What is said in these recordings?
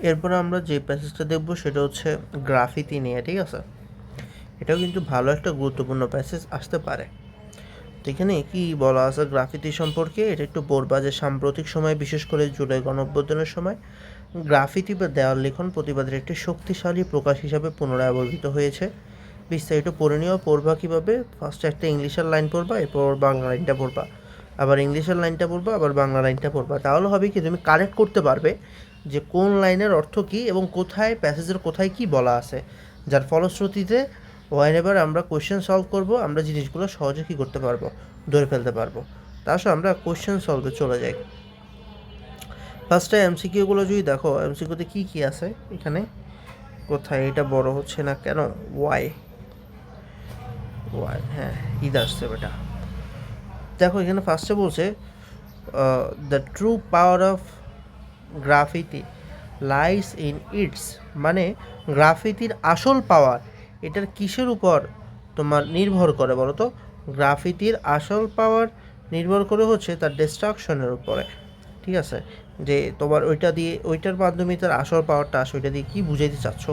এরপরে আমরা যে প্যাসেজটা দেখব সেটা হচ্ছে গ্রাফিতি নিয়ে, ঠিক আছে? এটাও কিন্তু ভালো একটা গুরুত্বপূর্ণ প্যাসেজ আসতে পারে। তো এখানে কি বলা আছে গ্রাফিতি সম্পর্কে, এটা একটু পড়বা যে সাম্প্রতিক সময়ে বিশেষ করে জুলাই গণঅভ্যুত্থানের সময় গ্রাফিতি বা দেওয়াল লিখন প্রতিবাদের একটি শক্তিশালী প্রকাশ হিসাবে পুনরায় আবির্ভূত হয়েছে। বিস্তারিত পড়ে নিও। পড়বা কীভাবে, ফার্স্টে একটা ইংলিশের লাইন পড়বা, এরপর বাংলা লাইনটা পড়বা, আবার ইংলিশের লাইনটা পড়বা, আবার বাংলা লাইনটা পড়বা। তাহলে হবে কি তুমি কারেক্ট করতে পারবে যে কোন লাইনের অর্থ কী এবং কোথায় প্যাসেজের কোথায় কী বলা আছে, যার ফলশ্রুতিতে হোয়াইনেভার আমরা কোয়েশ্চেন সলভ করব, আমরা জিনিসগুলো সহজে কী করতে পারবো, ধরে ফেলতে পারবো। তা আসলে আমরা কোয়েশ্চেন সলভে চলে যাই। ফার্স্টে এমসিকিউগুলো যদি দেখো, এমসিকিউতে কী কী আছে এখানে, কোথায় এটা বড় হচ্ছে না কেন, ওয়াই ওয়াই হ্যাঁ ঈদ আসছে বেটা। দেখো এখানে ফার্স্টে বলছে the true power of graffiti lies in it's, মানে গ্রাফিতির আসল পাওয়ার এটার কিসের উপর তোমার নির্ভর করে বলো তো? গ্রাফিতির আসল পাওয়ার নির্ভর করে হচ্ছে তার ডিস্ট্রাকশনের উপরে, ঠিক আছে? যে তোমার ওইটা দিয়ে, ওইটার মাধ্যমে তার আসল পাওয়ারটা আসে, ওইটা দিয়ে কী বুঝাইতে চাচ্ছ,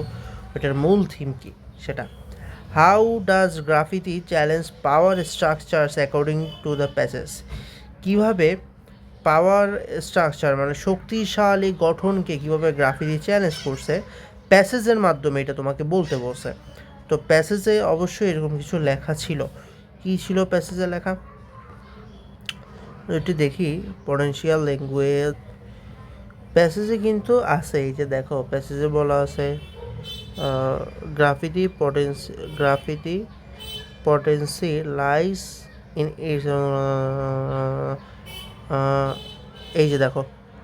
ওইটার মূল থিম কী সেটা। How does graffiti challenge power structures according to the passage, কীভাবে পাওয়ার স্ট্রাকচার মানে শক্তিশালী গঠনকে কীভাবে গ্রাফিতি চ্যালেঞ্জ করছে প্যাসেজের মাধ্যমে, এটা তোমাকে বলতে বলছে। তো প্যাসেজে অবশ্যই এরকম কিছু লেখা ছিল। কী ছিল প্যাসেজে লেখা একটু দেখি। পটেনশিয়াল ল্যাঙ্গুয়েজ প্যাসেজে কিন্তু আছে, এই যে দেখো প্যাসেজে বলা আছে গ্রাফিতি পটেন্সি লাইস ইন এই যে দেখো,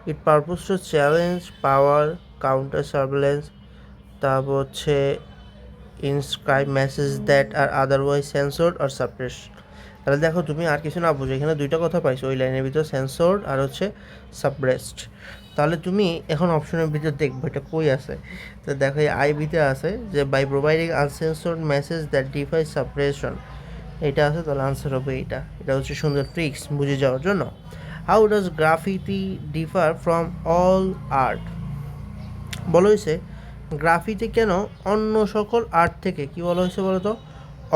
it purpose to challenge power counter surveillance, তারপর হচ্ছে inscribe message that are otherwise censored আর সাপ্রেস। তাহলে দেখো তুমি আর কিছু না বুঝো, এখানে দুইটা কথা পাইছো ওই লাইনের ভিতর, সেন্সর্ড আর হচ্ছে সাপ্রেসড। তাহলে তুমি এখন অপশনের ভিতর দেখবো এটা কই আছে। তো দেখো এই আইবিতে আছে যে by providing uncensored message that defy suppression, এটা আছে। তাহলে আনসার হবে এইটা। এটা হচ্ছে সুন্দর ট্রিক্স বুঝে যাওয়ার জন্য। How does graffiti differ from all art, বলা হয়েছে গ্রাফিতি কেন অন্য সকল আর্ট থেকে, কি বলা হয়েছে বলো তো,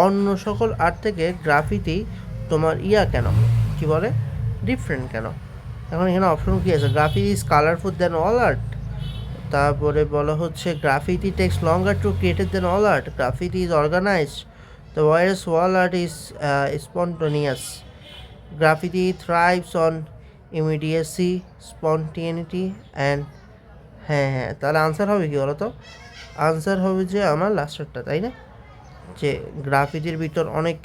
অন্য সকল আর্ট থেকে গ্রাফিতি তোমার কেন, কি বলে, ডিফারেন্ট কেন। এখন এখানে অপশন কী আছে, graffiti is colourful than all art, তারপরে বলা হচ্ছে graffiti takes longer to created than all art, graffiti is organised, the whereas wall art is spontaneous, graffiti thrives on immediacy, spontaneity and হ্যাঁ, তাহলে আনসার হবে কি বলো তো? আনসার হবে যে আমার লাস্টেরটা, তাই না? যে গ্রাফিতির ভিতর অনেক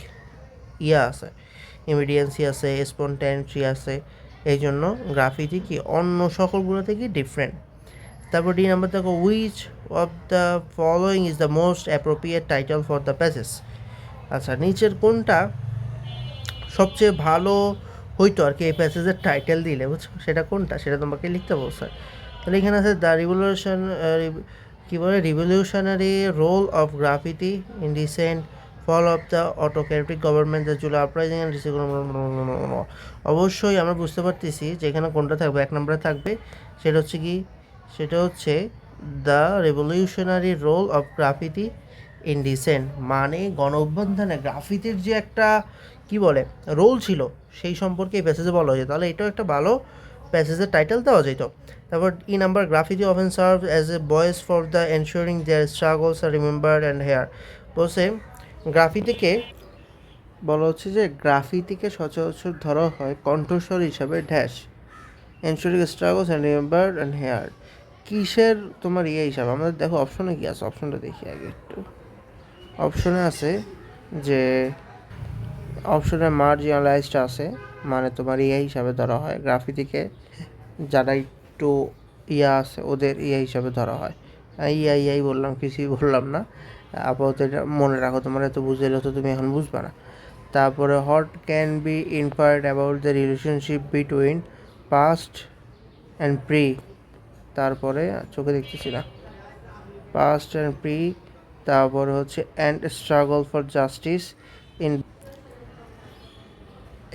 আছে, ইমিডিয়েন্সি আছে, স্পন্টেনিটি আছে, এই জন্য গ্রাফিতি কি অন্য সকলগুলো থেকে ডিফারেন্ট। তারপর ডি নাম্বার দেখো, which of the following is the most appropriate title for the passage. আচ্ছা, নিচের কোনটা সবচেয়ে ভালো হইতো আর কি এই প্যাসেজের টাইটেল দিলে, বুঝছো? সেটা কোনটা সেটা তোমাকে লিখতে বলছে। তাহলে এখানে আছে দ্য রিভলিউশন, কী বলে, revolutionary role of graffiti in recent fall of the autocratic government, the July uprising and অবশ্যই আমরা বুঝতে পারতেছি যে এখানে কোনটা থাকবে, এক নম্বরে থাকবে। সেটা হচ্ছে কি, সেটা হচ্ছে the revolutionary role of graffiti in recent, মানে গণ অভ্যুত্থানে গ্রাফিতির যে একটা কি বলে রোল ছিল সেই সম্পর্কে এই প্যাসেজে বলা হয়েছে। তাহলে এটাও একটা ভালো প্যাসেজের টাইটেল দেওয়া যেত। তারপর number, graffiti often serve as a voice for the ensuring their struggles are remembered and here. বলছে গ্রাফিতিকে বলা হচ্ছে যে গ্রাফিতিকে সচরাচর ধরা হয় কণ্ঠস্বর হিসাবে dash ensuring struggles and remembered and here, কিসের তোমার হিসাবে। আমাদের দেখো অপশনে কী আছে, অপশনটা দেখি আগে একটু। অপশনে আছে যে অপশনে মার্জিনালাইজড আছে, মানে তোমার হিসাবে ধরা হয় গ্রাফিতিকে, যারা একটু আছে ওদের হিসাবে ধরা হয়। বললাম, কিছুই বললাম না, আপাতত এটা মনে রাখো, তোমার এত বুঝে তো তুমি এখন বুঝবে না। তারপরে what can be inferred about the relationship between past and pre, তারপরে চোখে দেখতেছি না, পাস্ট অ্যান্ড প্রি, তারপরে হচ্ছে and struggle for justice in,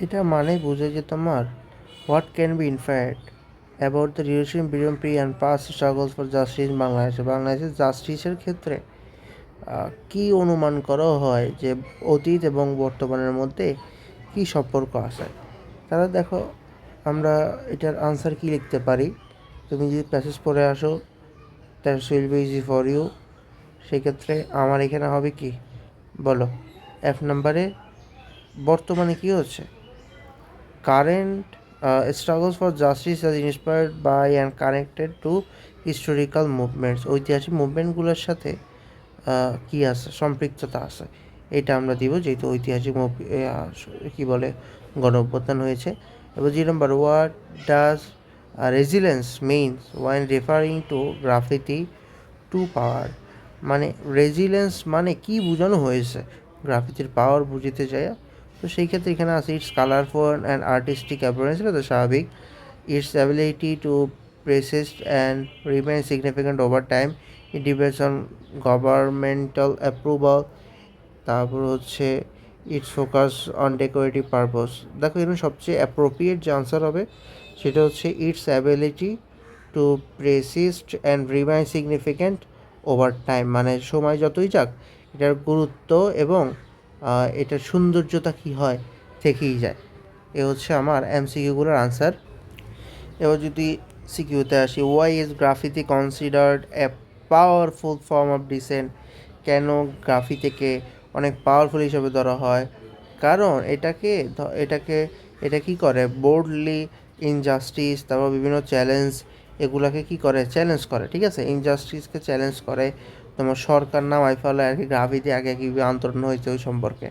এটা মানে বুঝে যে তোমার what can be inferred about the relation between pre and past struggles for justice in বাংলাদেশে। বাংলাদেশের জাস্টিসের ক্ষেত্রে কী অনুমান করা হয় যে অতীত এবং বর্তমানের মধ্যে কী সম্পর্ক আছে। তাহলে দেখো আমরা এটার আনসার কী লিখতে পারি। তুমি যদি প্যাসেজ পড়ে আসো that's will be easy for you. সেক্ষেত্রে আমার এখানে হবে কি বলো, এক নম্বরে বর্তমানে কী হচ্ছে, current struggles for justice are inspired by and connected to historical movements. ঐতিহাসিক মুভমেন্টগুলোর সাথে কী আছে, সম্পৃক্ততা আছে, এটা আমরা দিব যেহেতু ঐতিহাসিক কী বলে গণ অভ্যুত্থান হয়েছে। এবার 2 নম্বর, what does resilience means when referring to graffiti to power. মানে রেজিলেন্স মানে কি বোঝানো হয়েছে গ্রাফিতির পাওয়ার বুঝতে যায়। তো সেই ক্ষেত্রে এখানে আছে it's colourful and artistic appearance, এটা তো স্বাভাবিক। It's ability two persist and remain significant over time. It depends on governmental approval. তারপর হচ্ছে its focus on decorative purpose. দেখো এখানে সবচেয়ে অ্যাপ্রোপ্রিয়েট যে আনসার হবে সেটা হচ্ছে its ability to persist and remain significant over time. মানে সময় যতই যাক এটার গুরুত্ব এবং এটার সৌন্দর্যতা কী হয় থেকেই যায়। এ হচ্ছে আমার এমসিকিউগুলোর আনসার। এবার যদি সিকিউতে আসি, why is graffiti considered a powerful form of dissent. কেন গ্রাফিতিকে অনেক পাওয়ারফুল হিসেবে ধরা হয়? কারণ এটা কী করে, বোল্ডলি ইনজাস্টিস, তারপর বিভিন্ন চ্যালেঞ্জ, এগুলাকে কী করে, চ্যালেঞ্জ করে। ঠিক আছে, ইনজাস্টিসকে চ্যালেঞ্জ করে। তোমার সরকার নামায় ফেলে আর কি গ্রাফিতি আগে কীভাবে আন্দোলন হয়েছে ওই সম্পর্কে।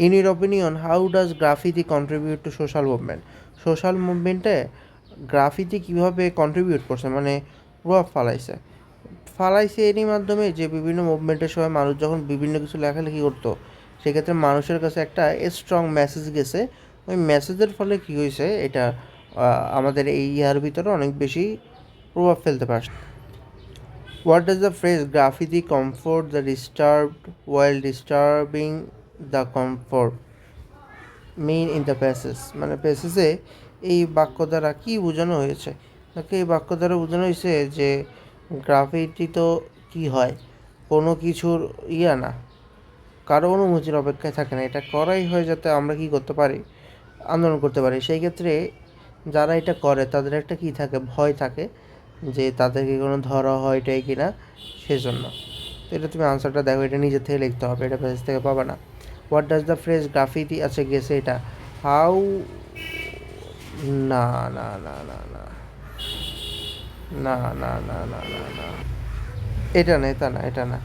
In your opinion how does graffiti contribute to social movement. Social মুভমেন্টে গ্রাফিতি কীভাবে কন্ট্রিবিউট করছে, মানে প্রভাব ফালাইছে এরই মাধ্যমে যে বিভিন্ন মুভমেন্টের সময় মানুষ যখন বিভিন্ন কিছু লেখালেখি করতো সেক্ষেত্রে মানুষের কাছে একটা স্ট্রং মেসেজ গেছে। ওই মেসেজের ফলে কী হয়েছে, এটা আমাদের এই ইয়ার ভিতরে অনেক বেশি প্রভাব ফেলতে পারছে। What does the phrase graffiti comfort the disturbed while disturbing the comfort main in the passage. মানে প্যাসেজে এই বাক্য দ্বারা কী বোঝানো হয়েছে? তাকে এই বাক্য দ্বারা বোঝানো হয়েছে যে গ্রাফিতি তো কী হয়, কোনো কিছুর না, কারো অনুমতির অপেক্ষায় থাকে না, এটা করাই হয় যাতে আমরা কী করতে পারি, আন্দোলন করতে পারি। সেই ক্ষেত্রে যারা এটা করে তাদের একটা কী থাকে, ভয় থাকে যে তাদেরকে কোনো ধরা হয় এটাই কি না, সেজন্য। তো এটা তুমি আনসারটা দেখো, এটা নিজের থেকে লিখতে হবে, এটা প্যাসেজ থেকে পাবা না। What does the phrase graffiti, আচ্ছা গেছে এটা হাউ, না না না না না না না না না না না এটা না, এটা না।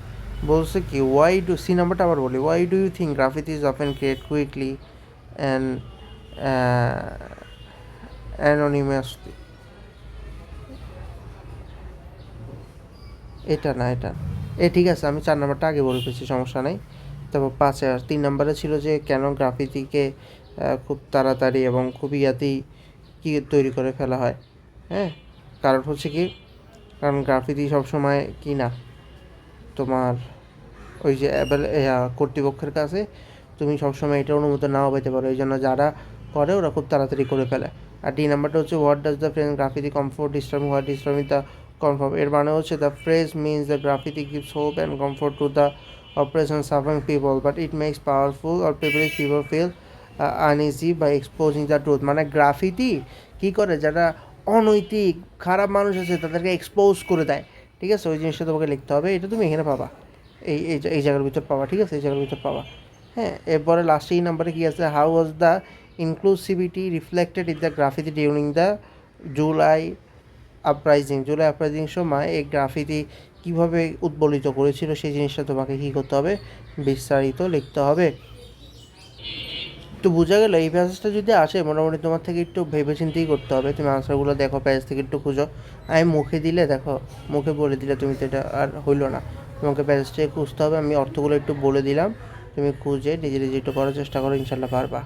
বলছে কি, ওয়াই ডু, সি নাম্বারটা আবার বলি, why do you think graffiti is often create quickly and anonymously. এটা না, ঠিক আছে, আমি 4 নাম্বারটা আগে বলে ফেলছি, সমস্যা নেই। তারপর 3 নাম্বারে ছিল যে কেন গ্রাফিতিকে খুব তাড়াতাড়ি এবং খুব কি তৈরি করে ফেলা হয়। হ্যাঁ, কারণ হচ্ছে কি, কারণ গ্রাফিতি সবসময় কি না, তোমার ওই যে কর্তৃপক্ষের কাছে তুমি সবসময় এটা অনুমতি নাও পেতে পারো, এই জন্য যারা করে ওরা খুব তাড়াতাড়ি করে ফেলে। আর ডি নাম্বারটা হচ্ছে what does the phrase graffiti comfort disturbing, what disturbing the comfort. এর মানে হচ্ছে the phrase means the graffiti gives hope and comfort to the operation suffering people but it makes powerful or privilege people feel uneasy by exposing the truth. মানে graffiti কী করে, যারা অনৈতিক খারাপ মানুষ আছে তাদেরকে এক্সপোজ করে দেয়। ঠিক আছে, ওই জিনিসটা তোমাকে লিখতে হবে, এটা তুমি এখানে পাবা, এই জায়গার ভিতর পাবা। ঠিক আছে, এই জায়গার ভিতর পাবা। হ্যাঁ, এরপরে লাস্টে এই নাম্বারে কী আছে, how was the inclusivity reflected in the graffiti during the July uprising. July uprising সময় এই গ্রাফিতি কীভাবে উদ্বলিত করেছিল সেই জিনিসটা তোমাকে কী করতে হবে, বিস্তারিত লিখতে হবে। তো বোঝা গেল এই প্যাসেজটা যদি আসে মোটামুটি তোমার থেকে একটু ভেবেচিন্তেই করতে হবে। তুমি আনসারগুলো দেখো, প্যাসেজ থেকে একটু খুঁজো। আমি মুখে দিলে দেখো, মুখে বলে দিলে তুমি তো এটা আর হইলো না, তোমাকে প্যাসেজ থেকে খুঁজতে হবে। আমি অর্থগুলো একটু বলে দিলাম, তুমি খুঁজে নিজে একটু করার চেষ্টা করো, ইনশাল্লাহ পারবা।